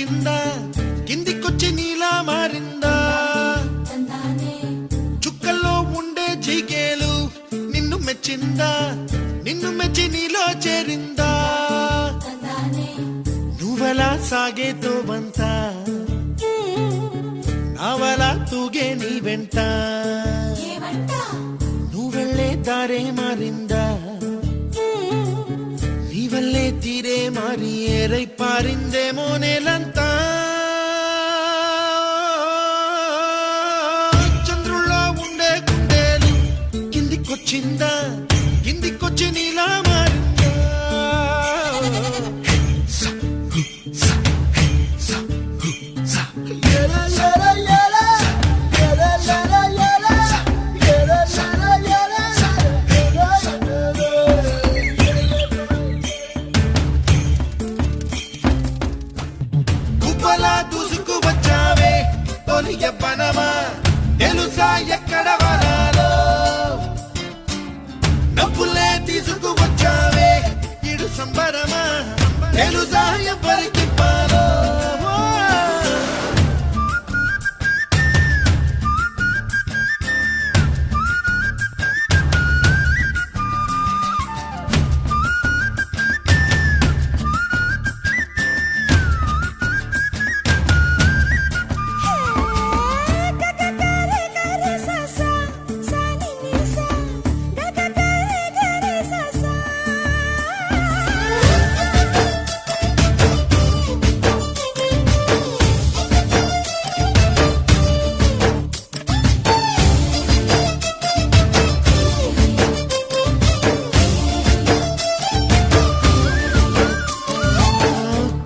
వచ్చిందా కిందికొచ్చి నీలా మారిందా చుక్కల్లో ఉండే జిగేలు నిన్ను మెచ్చిందా నిన్ను మెచ్చి నీలో చేరిందా నువ్వలా సాగేతో బంత నావలా తూగే నీ వెంట నువ్వెళ్ళే దారే మారిందా నీవల్లే తీరే మారి ఏరై పారిందేమో నేలంతా చంద్రుల్లో ఉండే గుండెలు కిందికొచ్చిందా కిందికొచ్చి నీలా మారిందా దూసుకు వచ్చావే తొలి ఎవ్వనమా తెలుసా ఎక్కడ వరాలో నవ్వులే తీసుకు వచ్చావే ఇడు సంబరమా తెలుసా ఎవరికి పాలో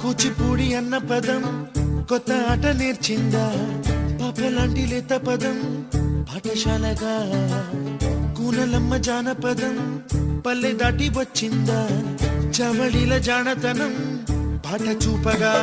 కూచిపూడి అన్న పదం కొత్త ఆట నేర్చిందా పాపలాంటి లేత పదం పాఠశాలగా కూనలమ్మ జానపదం పల్లె దాటి వచ్చిందా చవళిల జానతనం పాట చూపగా